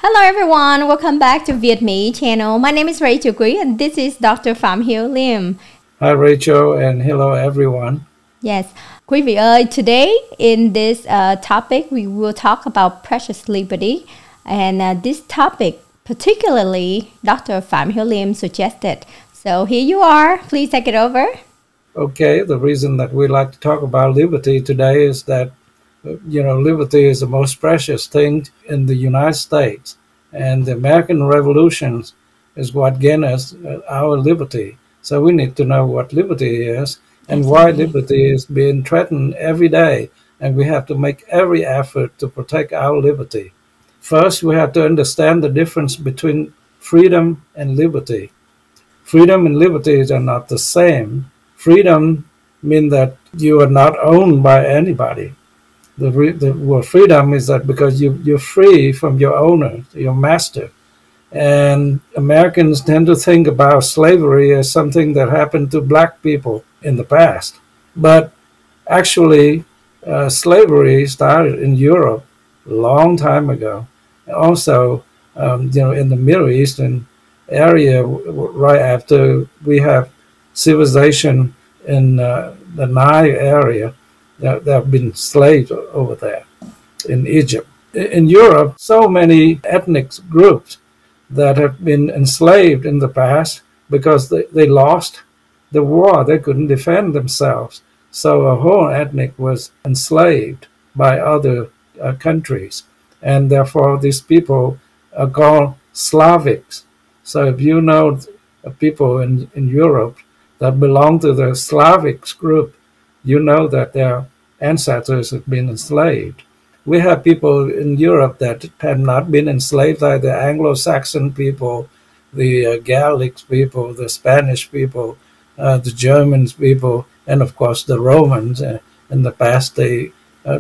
Hello everyone, welcome back to VietMe channel. My name is rachelusa and this is Dr. Phạm Hiểu Liêm. Hi Rachel and hello everyone. Yes, quý vị ơi, today in this topic we will talk about precious liberty, and this topic particularly Dr. Phạm Hiểu Liêm suggested. So here you are, please take it over. Okay, the reason that we like to talk about liberty today is that liberty is the most precious thing in the United States, and the American Revolution is what gained us our liberty. So we need to know what liberty is and why liberty is being threatened every day, and we have to make every effort to protect our liberty. First, we have to understand the difference between freedom and liberty. Freedom and liberty are not the same. Freedom means that you are not owned by anybody. The word freedom is that because you're free from your owner, your master. And Americans tend to think about slavery as something that happened to black people in the past. But actually, slavery started in Europe a long time ago. Also, in the Middle Eastern area, right after we have civilization in the Nile area, there have been slaves over there in Egypt. In Europe, so many ethnic groups that have been enslaved in the past because they lost the war. They couldn't defend themselves. So a whole ethnic was enslaved by other countries. And therefore, these people are called Slavics. So if you know people in Europe that belong to the Slavics group, you know that their ancestors have been enslaved. We have people in Europe that have not been enslaved, like the Anglo-Saxon people, the Gallic people, the Spanish people, the Germans people, and of course the Romans. In the past, they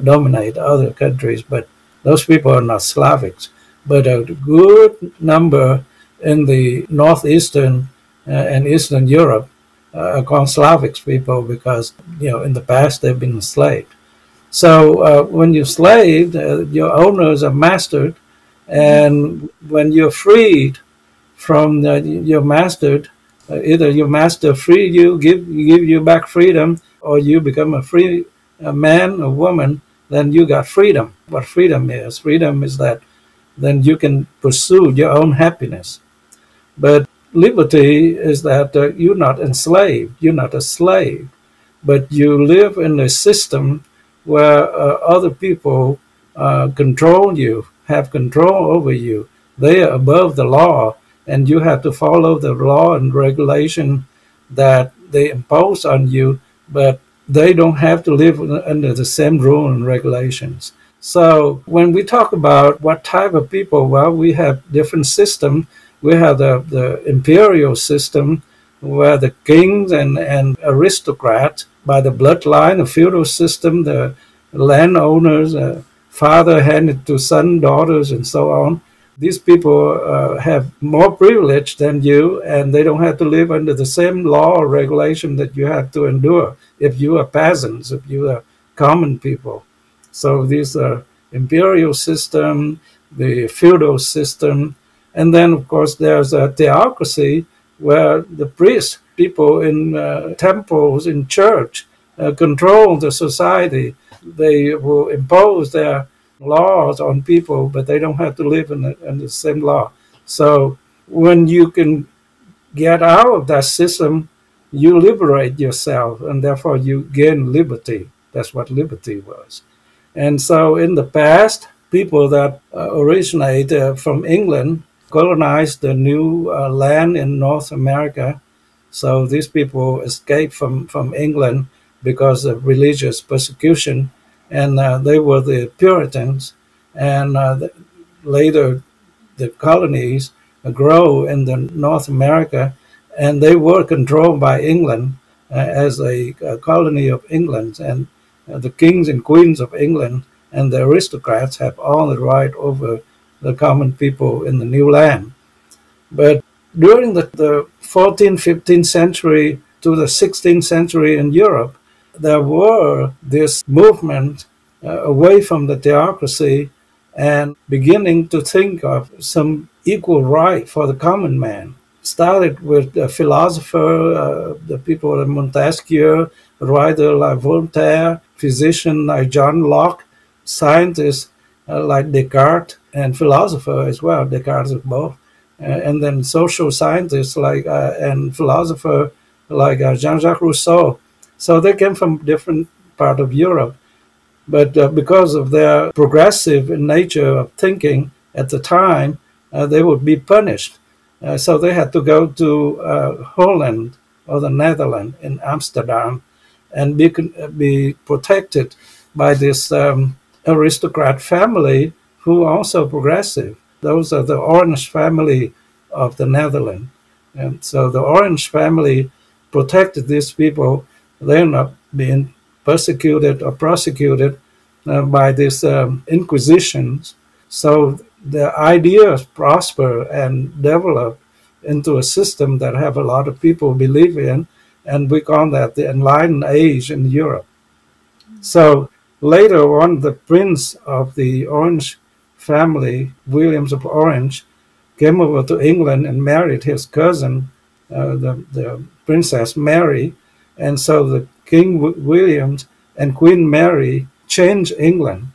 dominate other countries, but those people are not Slavics. But a good number in the northeastern and eastern Europe are called Slavic people because, in the past they've been enslaved. So when you're slaved, your owners are mastered, and when you're freed from your master, either your master free you, give you back freedom, or you become a free man or woman, then you got freedom. What freedom is? Freedom is that then you can pursue your own happiness. But liberty is that you're not enslaved, you're not a slave, but you live in a system where other people control you, have control over you. They are above the law, and you have to follow the law and regulation that they impose on you, but they don't have to live under the same rule and regulations. So when we talk about what type of people, well, we have different systems. We have the imperial system, where the kings and aristocrats, by the bloodline, the feudal system, the landowners, father handed to son, daughters, and so on. These people have more privilege than you, and they don't have to live under the same law or regulation that you have to endure if you are peasants, if you are common people. So these are imperial system, the feudal system, and then, of course, there's a theocracy where the priests, people in temples, in church, control the society. They will impose their laws on people, but they don't have to live in the same law. So when you can get out of that system, you liberate yourself, and therefore you gain liberty. That's what liberty was. And so in the past, people that originate from England colonized the new land in North America. So these people escaped from England because of religious persecution, and they were the Puritans. And later the colonies grow in the North America, and they were controlled by England as a colony of England. And the kings and queens of England and the aristocrats have all the right over the common people in the new land. But during the 14th, 15th century to the 16th century in Europe, there were this movement away from the theocracy and beginning to think of some equal right for the common man. Started with a philosopher, the people like Montesquieu, writer like Voltaire, physician like John Locke, scientists like Descartes, and philosopher as well. Descartes is both. And then social scientists like and philosopher like Jean-Jacques Rousseau. So they came from different part of Europe. But because of their progressive nature of thinking at the time, they would be punished. So they had to go to Holland or the Netherlands in Amsterdam and be protected by this aristocrat family who are also progressive. Those are the Orange family of the Netherlands. And so the Orange family protected these people. They're not being persecuted or prosecuted by these inquisitions. So the ideas prosper and develop into a system that have a lot of people believe in, and we call that the Enlightened Age in Europe. So later on, the prince of the Orange family, Williams of Orange, came over to England and married his cousin, the Princess Mary, and so the King Williams and Queen Mary changed England.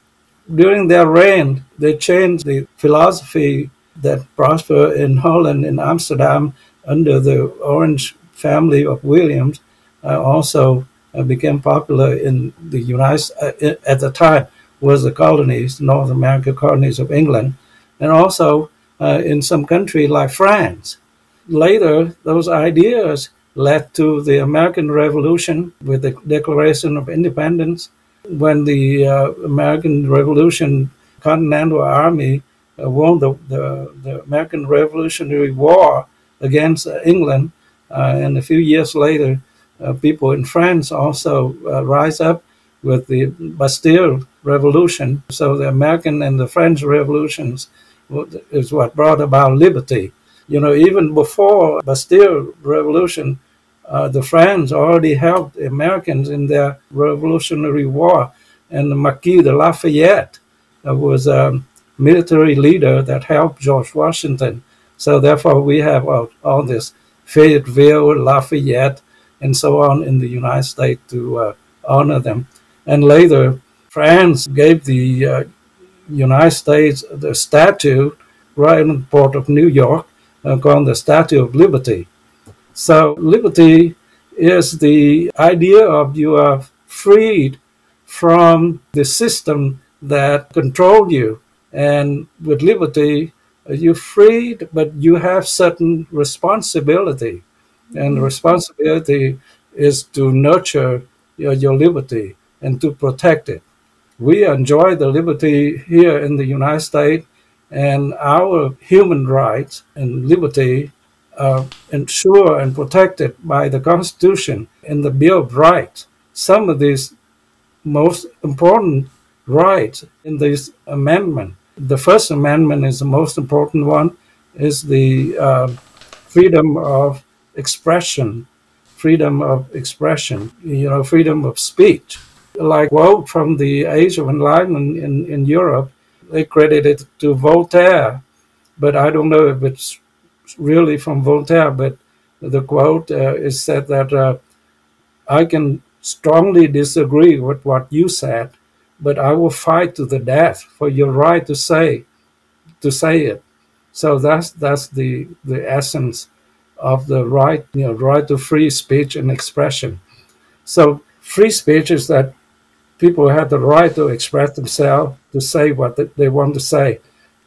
During their reign, they changed the philosophy that prospered in Holland, in Amsterdam, under the Orange family of Williams, also became popular in the United at the time was the colonies, North American colonies of England, and also in some country like France. Later, those ideas led to the American Revolution with the Declaration of Independence. When the American Revolution Continental Army won the American Revolutionary War against England, and a few years later, people in France also rise up with the Bastille Revolution. So the American and the French revolutions is what brought about liberty. You know, even before Bastille Revolution, the French already helped the Americans in their Revolutionary War, and the Marquis de Lafayette was a military leader that helped George Washington. So therefore, we have all this Fayetteville, Lafayette, and so on in the United States to honor them. And later, France gave the United States the statue right in the port of New York called the Statue of Liberty. So liberty is the idea of you are freed from the system that controls you. And with liberty, you're freed, but you have certain responsibility. And the responsibility is to nurture your liberty and to protect it. We enjoy the liberty here in the United States, and our human rights and liberty are ensured and protected by the Constitution and the Bill of Rights. Some of these most important rights in this amendment. The First Amendment is the most important one, is the freedom of expression, freedom of speech. Like quote from the Age of Enlightenment in Europe, they credit it to Voltaire, but I don't know if it's really from Voltaire, but the quote is said that I can strongly disagree with what you said, but I will fight to the death for your right to say it. So that's the essence of the right, right to free speech and expression. So free speech is that people have the right to express themselves, to say what they want to say.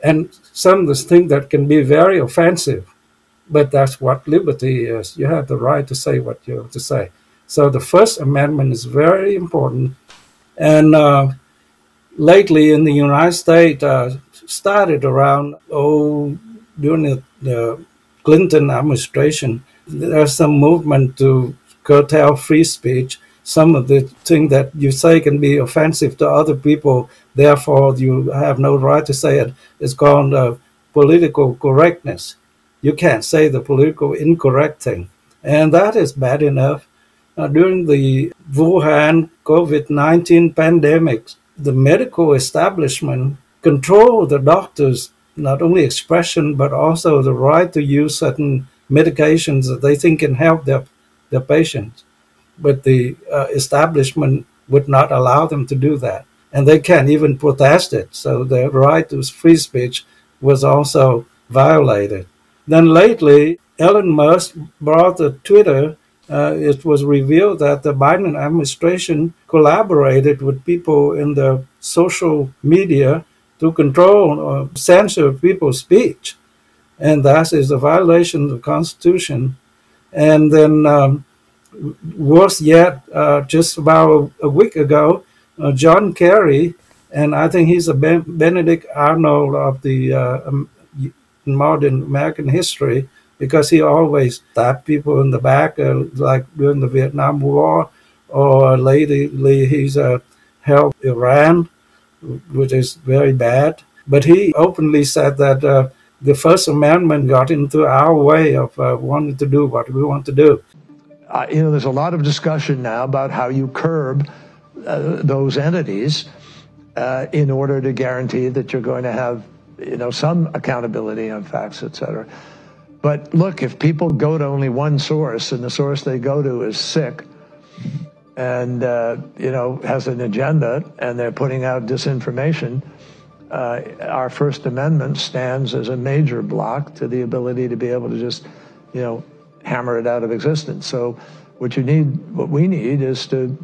And some of the things that can be very offensive, but that's what liberty is. You have the right to say what you have to say. So the First Amendment is very important. And lately in the United States, started around, during the Clinton administration, there's some movement to curtail free speech. Some of the things that you say can be offensive to other people, therefore you have no right to say it. It's called political correctness. You can't say the political incorrect thing. And that is bad enough. During the Wuhan COVID-19 pandemic, the medical establishment control the doctors, not only expression, but also the right to use certain medications that they think can help their patients. But the establishment would not allow them to do that. And they can't even protest it. So the right to free speech was also violated. Then lately, Elon Musk brought the Twitter. It was revealed that the Biden administration collaborated with people in the social media to control or censor people's speech. And that is a violation of the Constitution. And then worse yet, just about a week ago, John Kerry, and I think he's a Benedict Arnold of the modern American history, because he always stabbed people in the back, like during the Vietnam War, or lately he's helped Iran, which is very bad. But he openly said that the First Amendment got into our way of wanting to do what we want to do. There's a lot of discussion now about how you curb those entities in order to guarantee that you're going to have, some accountability on facts, et cetera. But look, if people go to only one source, and the source they go to is sick and, has an agenda, and they're putting out disinformation, our First Amendment stands as a major block to the ability to be able to just, hammer it out of existence. So what we need is to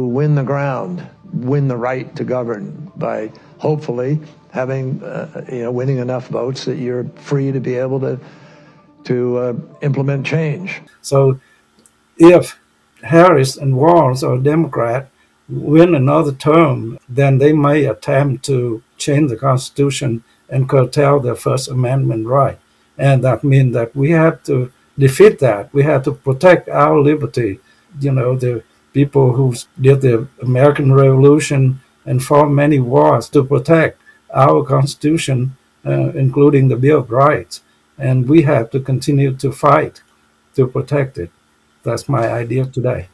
win the ground, win the right to govern by hopefully having, winning enough votes that you're free to be able to implement change. So if Harris and Walz or Democrat win another term, then they may attempt to change the Constitution and curtail their First Amendment right. And that means that we have to defeat that. We have to protect our liberty. The people who did the American Revolution and fought many wars to protect our Constitution, including the Bill of Rights. And we have to continue to fight to protect it. That's my idea today.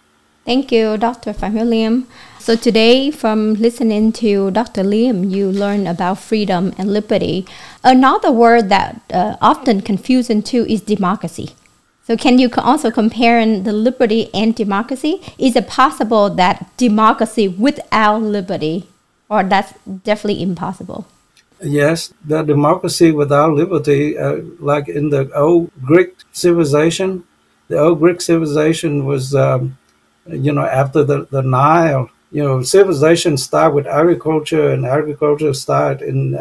Thank you, Dr. Phạm Hiếu Liêm. So today, from listening to Dr. Liêm, you learn about freedom and liberty. Another word that often confusing too is democracy. So can you also compare the liberty and democracy? Is it possible that democracy without liberty, or that's definitely impossible? Yes, the democracy without liberty, like in the old Greek civilization, was after the Nile, civilization started with agriculture, and agriculture started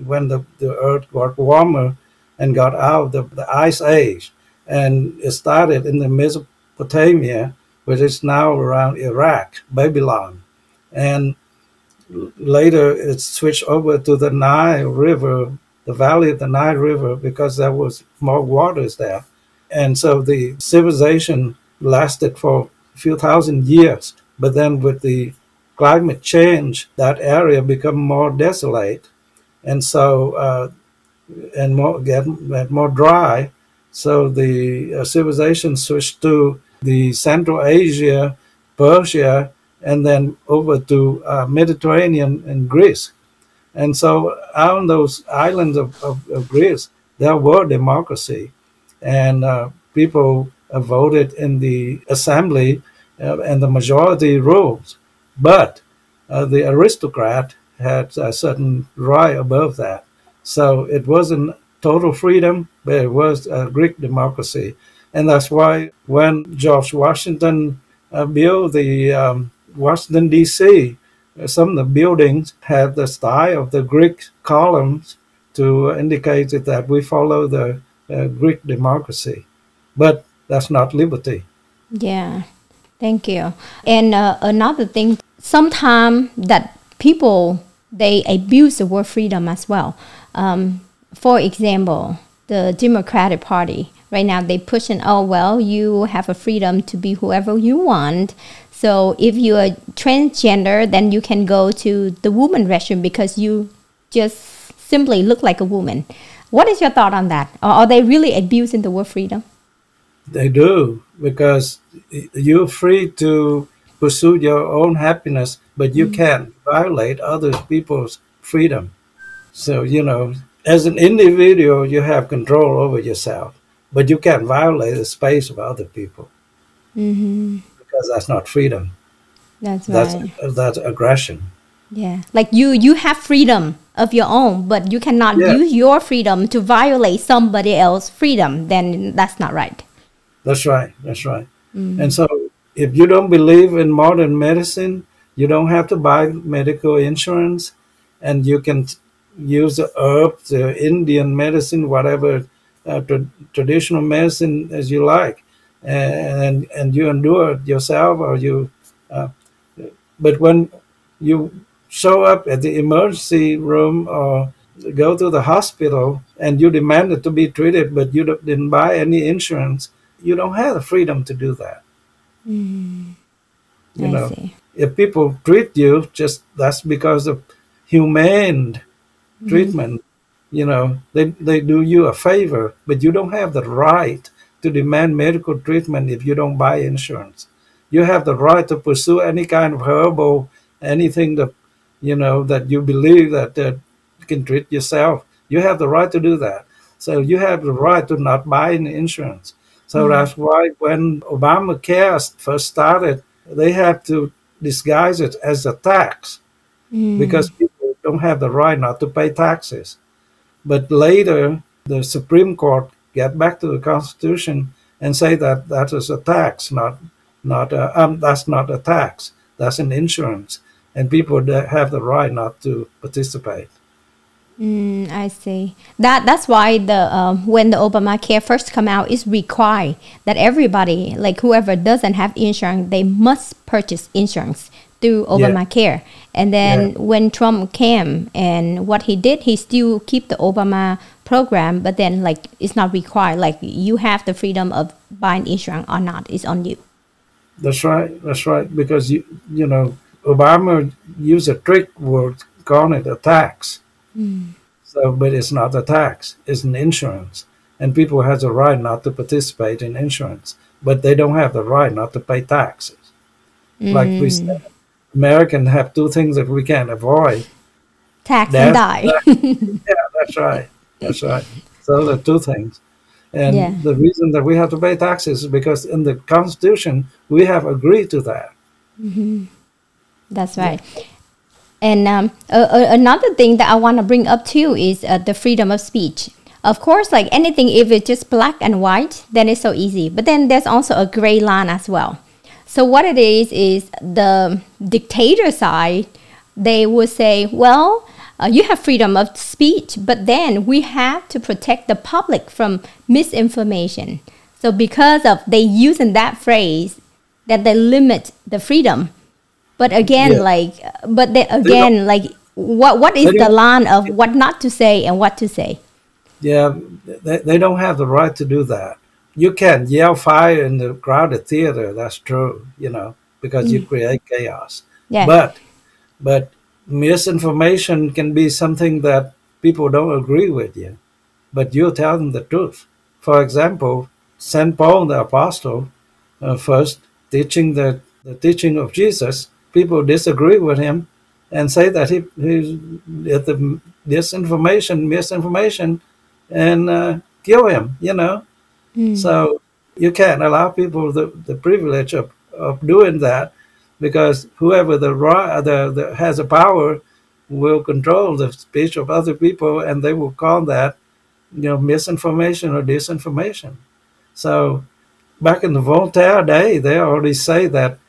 when the earth got warmer and got out of the ice age. And it started in the Mesopotamia, which is now around Iraq, Babylon. And later it switched over to the Nile River, the valley of the Nile River, because there was more waters there. And so the civilization lasted for few thousand years, but then with the climate change, that area become more desolate, and so and more dry. So the civilization switched to the Central Asia, Persia, and then over to Mediterranean and Greece. And so on those islands of Greece, there were democracy, and people voted in the assembly, and the majority rules. But the aristocrat had a certain right above that. So it wasn't total freedom, but it was a Greek democracy. And that's why when George Washington built the Washington, D.C., some of the buildings had the style of the Greek columns to indicate that we follow the Greek democracy. But that's not liberty. Yeah, thank you. And another thing, sometimes that people, they abuse the word freedom as well. For example, the Democratic Party, right now they pushing, you have a freedom to be whoever you want. So if you are transgender, then you can go to the woman restroom because you just simply look like a woman. What is your thought on that? Are they really abusing the word freedom? They do, because you're free to pursue your own happiness, but you can't violate other people's freedom. So, as an individual, you have control over yourself, but you can't violate the space of other people because that's not freedom. That's right. That's aggression. Yeah, like you have freedom of your own, but you cannot use your freedom to violate somebody else's freedom. Then that's not right. That's right. That's right. And so if you don't believe in modern medicine, you don't have to buy medical insurance, and you can use the herbs, the Indian medicine, whatever traditional medicine as you like, and you endure it yourself, or you. But when you show up at the emergency room or go to the hospital and you demanded to be treated, but you didn't buy any insurance, you don't have the freedom to do that. See. If people treat you, just that's because of humane treatment. They do you a favor, but you don't have the right to demand medical treatment if you don't buy insurance. You have the right to pursue any kind of herbal, anything that that you believe that you can treat yourself. You have the right to do that. So you have the right to not buy any insurance. So that's why when Obamacare first started, they had to disguise it as a tax because people don't have the right not to pay taxes. But later, the Supreme Court got back to the Constitution and say that that is a tax, that's not a tax. That's an insurance, and people have the right not to participate. I see. That's why when the Obamacare first come out, it's required that everybody, like whoever doesn't have insurance, they must purchase insurance through Obamacare. And then when Trump came, and what he did, he still keep the Obama program, but then like it's not required. Like you have the freedom of buying insurance or not. It's on you. That's right. That's right. Because Obama used a trick word, calling it a tax. So, but it's not a tax. It's an insurance, and people have the right not to participate in insurance, but they don't have the right not to pay taxes. Like we said, Americans have two things that we can't avoid: tax and die. Yeah, that's right. That's right. So the two things. And the reason that we have to pay taxes is because in the Constitution, we have agreed to that. That's right. And another thing that I want to bring up too is the freedom of speech. Of course, like anything, if it's just black and white, then it's so easy. But then there's also a gray line as well. So what it is the dictator side, they would say, well, you have freedom of speech, but then we have to protect the public from misinformation. So because of they using that phrase, that they limit the freedom. But again, what is the line of what not to say and what to say? Yeah, they don't have the right to do that. You can yell fire in the crowded theater, that's true, because you create chaos. Yeah. But misinformation can be something that people don't agree with you, but you tell them the truth. For example, St. Paul the Apostle, first teaching the teaching of Jesus, people disagree with him and say that he's the misinformation, and kill him, So you can't allow people the privilege of doing that, because whoever has the power will control the speech of other people, and they will call that misinformation or disinformation. So back in the Voltaire day, they already say that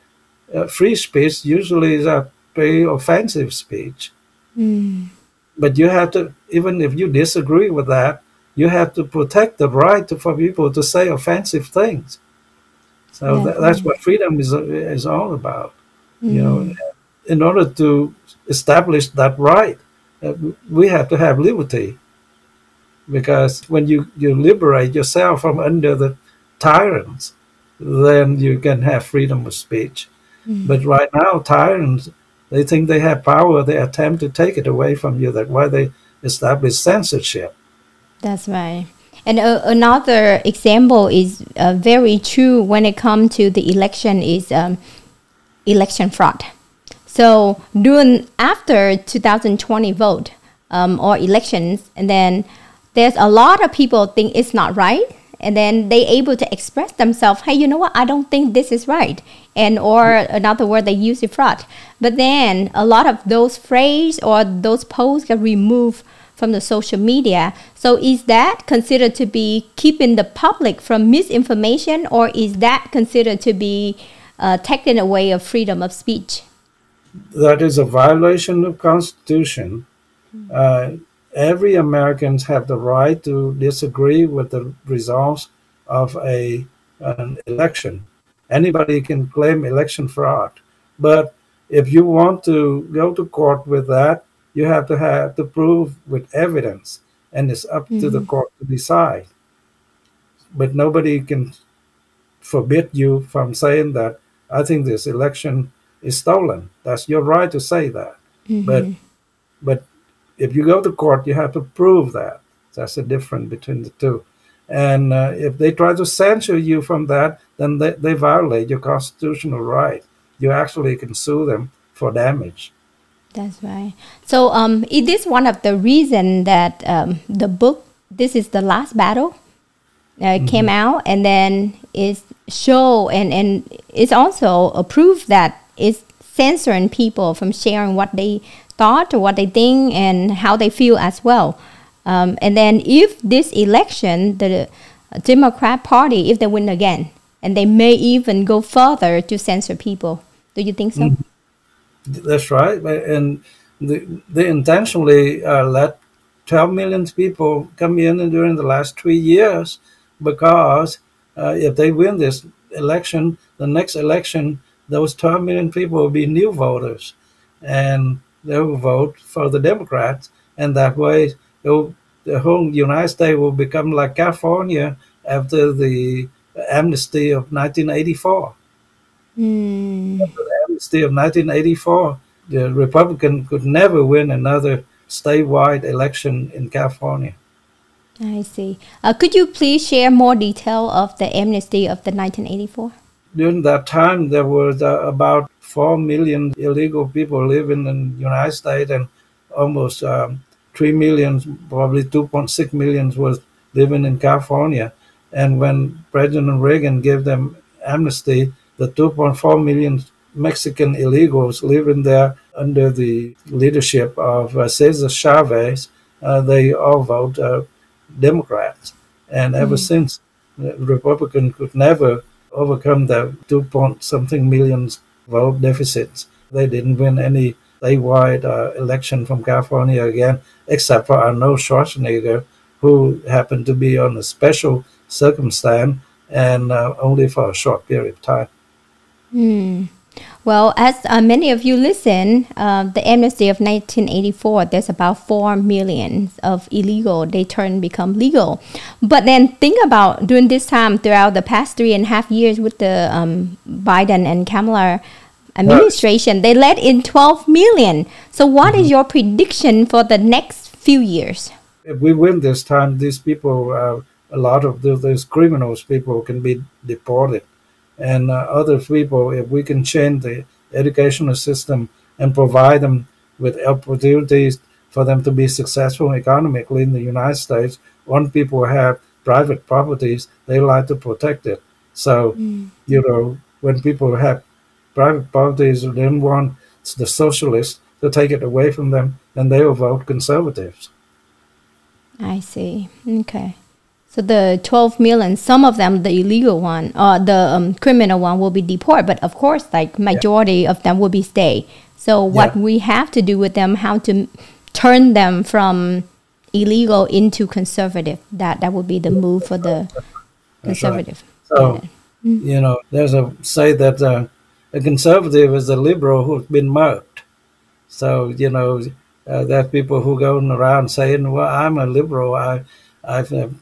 free speech usually is a very offensive speech. But you have to, even if you disagree with that, you have to protect the right for people to say offensive things. So that's what freedom is all about. In order to establish that right, we have to have liberty. Because when you liberate yourself from under the tyrants, then you can have freedom of speech. But right now, tyrants, they think they have power. They attempt to take it away from you. That's why they establish censorship. That's right. And another example is very true when it comes to the election is election fraud. So after 2020 vote or elections, and then there's a lot of people think it's not right, and then they able to express themselves, hey, you know what, I don't think this is right. And or another word, they use it fraud. But then a lot of those phrases or those posts get removed from the social media. So is that considered to be keeping the public from misinformation, or is that considered to be taking away of freedom of speech? That is a violation of Constitution. Every Americans have the right to disagree with the results of an election. Anybody can claim election fraud. But if you want to go to court with that, you have to prove with evidence, and it's up to the court to decide. But nobody can forbid you from saying that, I think this election is stolen. That's your right to say that. But if you go to court, you have to prove that. That's the difference between the two. And if they try to censor you from that, then they violate your constitutional right. You actually can sue them for damage. That's right. So it is one of the reasons that the book, This Is the Last Battle, came out, and then it's show and it's also a proof that it's censoring people from sharing what they thought or what they think and how they feel as well. And then if this election, the Democrat Party, if they win again, and they may even go further to censor people. Do you think so? That's right. And they intentionally let 12 million people come in during the last 3 years, because if they win this election, the next election, those 12 million people will be new voters, and they will vote for the Democrats. And that way, the whole United States will become like California after the amnesty of 1984. After the amnesty of 1984, the Republican could never win another statewide election in California. I see. Could you please share more detail of the amnesty of the 1984? During that time, there was about 4 million illegal people living in the United States, and almost 3 million, probably 2.6 million was living in California. And when President Reagan gave them amnesty, the 2.4 million Mexican illegals living there under the leadership of Cesar Chavez, they all vote Democrats. And ever since, the Republican could never overcome the 2-point-something million vote deficits. They didn't win any statewide election from California again, except for Arnold Schwarzenegger, who happened to be on a special circumstance and only for a short period of time. Well, as many of you listen, the amnesty of 1984, there's about 4 million of illegal, they become legal. But then think about during this time, throughout the past 3.5 years with the Biden and Kamala administration, they let in 12 million. So what is your prediction for the next few years? If we win this time, these people, a lot of those criminals people can be deported. And other people, if we can change the educational system and provide them with opportunities for them to be successful economically in the United States, when people have private properties, they like to protect it. So, you know, when people have private properties, they don't want the socialists to take it away from them, then they will vote conservatives. I see. Okay. So the 12 million, some of them, the illegal one, the criminal one will be deported. But of course, like majority of them will be stay. So what we have to do with them, how to turn them from illegal into conservative, that would be the move for the conservative. Right. So, you know, there's a say that a conservative is a liberal who's been murked. So, you know, there are people who go around saying, well, I'm a liberal, I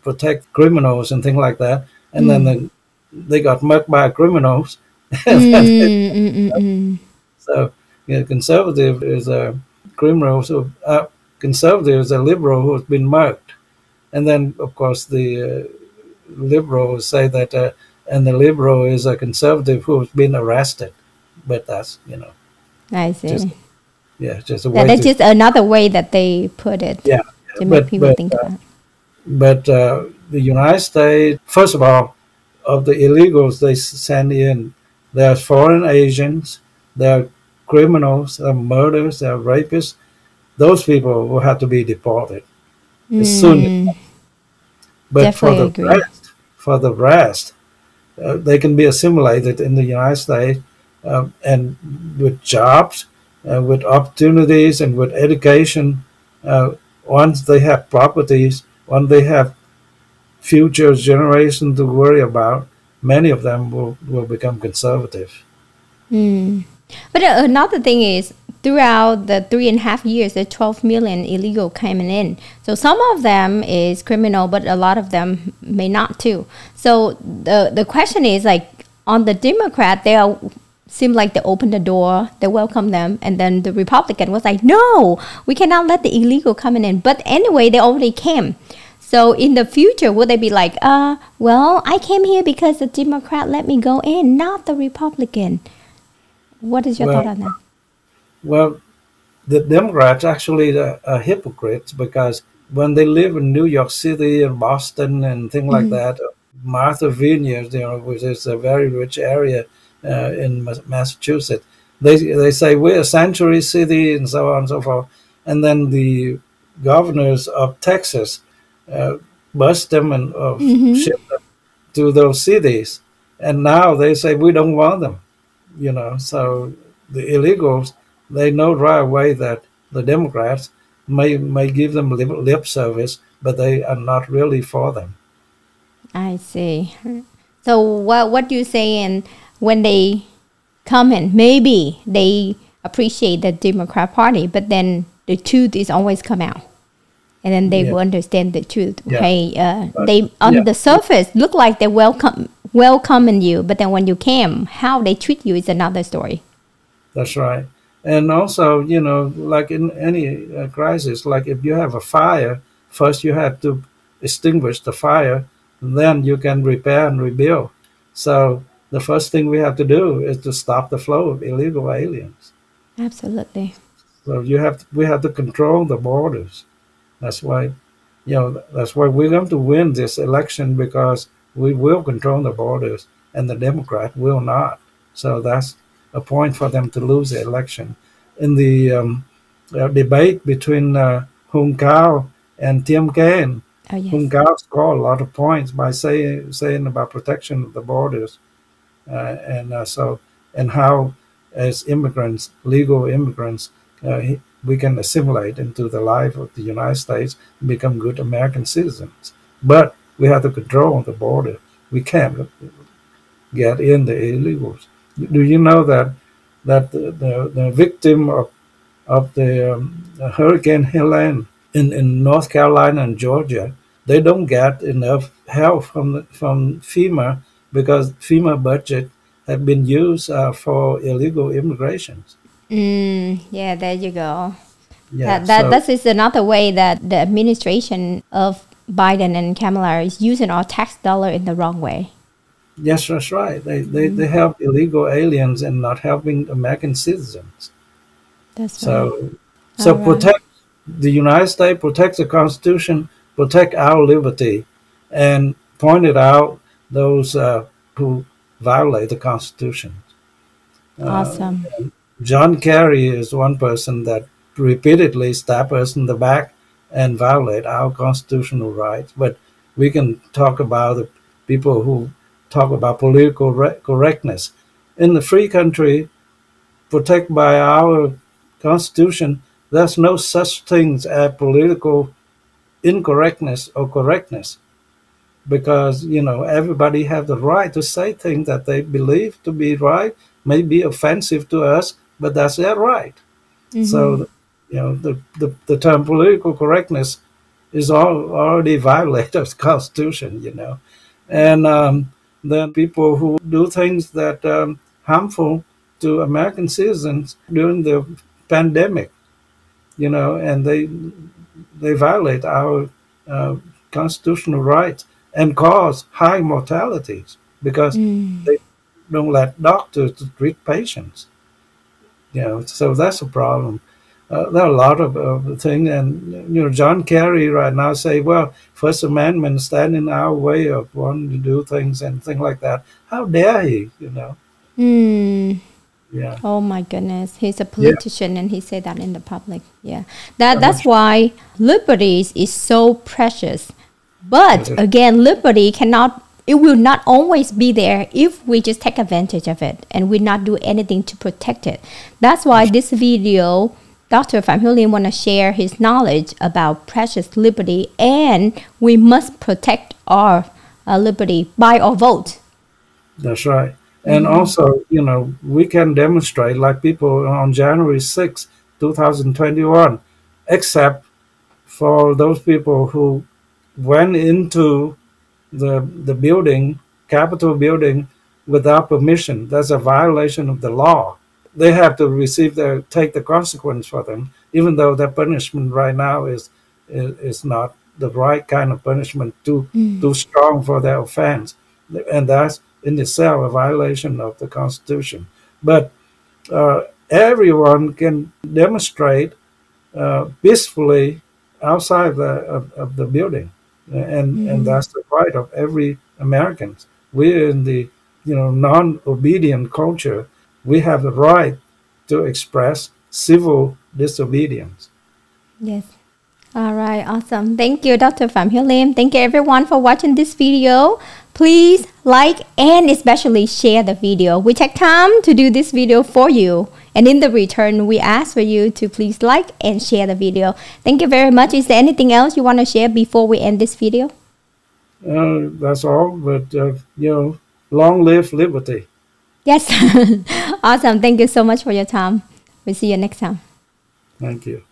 protect criminals and things like that, and then they got murked by criminals. So, you know, conservative is a criminal. So, conservative is a liberal who has been murked, and then of course the liberals say that, and the liberal is a conservative who has been arrested. but that's, I see. Just a way. That's just another way that they put it. Yeah, to make people think about it. But the United States, first of all, of the illegals they send in, there are foreign agents, there are criminals, there are murderers, there are rapists. Those people will have to be deported as soon. But Definitely for the rest, they can be assimilated in the United States and with jobs, with opportunities, and with education. Once they have properties, once they have future generation to worry about, many of them will become conservative. But another thing is, throughout the 3.5 years, the 12 million illegal coming in. So some of them is criminal, but a lot of them may not too. So the question is, like, on the Democrat, seem like they opened the door, they welcome them, and then the Republican was like, no, we cannot let the illegal coming in. But anyway, they already came. So in the future, would they be like, well, I came here because the Democrat let me go in, not the Republican? What is your thought on that? Well, the Democrats actually are hypocrites, because when they live in New York City and Boston and things like that, Martha Vineyard, which is a very rich area in Massachusetts, they say we're a sanctuary city and so on and so forth. And then the governors of Texas bust them and ship them to those cities. And now they say we don't want them. So the illegals, they know right away that the Democrats may give them lip service, but they are not really for them. I see. So what do you say? And when they come in, maybe they appreciate the Democrat Party, but then the truth is always come out, and then they will understand the truth. Okay, they on the surface look like they welcoming you, but then when you came, how they treat you is another story. That's right. And also, like in any crisis, like if you have a fire, first you have to extinguish the fire, and then you can repair and rebuild. So the first thing we have to do is to stop the flow of illegal aliens. Absolutely. So we have to control the borders. That's why, that's why we're going to win this election, because we will control the borders and the Democrat will not. So that's a point for them to lose the election. In the debate between Hung Cao and Tiem Kien, Hung Cao scored a lot of points by saying about protection of the borders, and how as immigrants, legal immigrants, we can assimilate into the life of the United States and become good American citizens. But we have to control the border. We can't get in the illegals. Do you know that the victim of the Hurricane Helene in North Carolina and Georgia, they don't get enough help from FEMA, because FEMA budget have been used for illegal immigrations. Yeah, there you go. Yeah, that is another way that the administration of Biden and Kamala is using our tax dollar in the wrong way. Yes, that's right. They help illegal aliens and not helping American citizens. That's right. So protect the United States, protect the Constitution, protect our liberty, and point it out those who violate the Constitution. Awesome. John Kerry is one person that repeatedly stab us in the back and violate our constitutional rights. But we can talk about the people who talk about political correctness. In the free country, protected by our Constitution, there's no such things as political incorrectness or correctness, because everybody have the right to say things that they believe to be right, may be offensive to us, but that's their right. So the term political correctness is already violated the Constitution, and then people who do things that harmful to American citizens during the pandemic, and they violate our constitutional rights and cause high mortalities, because they don't let doctors to treat patients. So that's a problem. There are a lot of things, and John Kerry right now say, well, First Amendment stand in our way of wanting to do things and things like that. How dare he? Yeah. Oh my goodness, he's a politician, and he said that in the public. Yeah, that's why liberty is so precious. But again, liberty it will not always be there if we just take advantage of it and we not do anything to protect it. That's why this video, Dr. Phạm Hiếu Liêm want to share his knowledge about precious liberty, and we must protect our liberty by our vote. That's right. And also, we can demonstrate like people on January 6, 2021, except for those people who went into the building, Capitol building, without permission. That's a violation of the law. They have to take the consequence for them, even though the punishment right now is not the right kind of punishment, too strong for their offense. And that's in itself a violation of the Constitution. But everyone can demonstrate peacefully outside of the building. And that's the right of every American. We're in the non-obedient culture. We have the right to express civil disobedience. Yes. All right. Awesome. Thank you, Dr. Phạm Hiếu Liêm. Thank you, everyone, for watching this video. Please like and especially share the video. We take time to do this video for you. And in the return, we ask for you to please like and share the video. Thank you very much. Is there anything else you want to share before we end this video? That's all. But, long live liberty. Yes. Awesome. Thank you so much for your time. We'll see you next time. Thank you.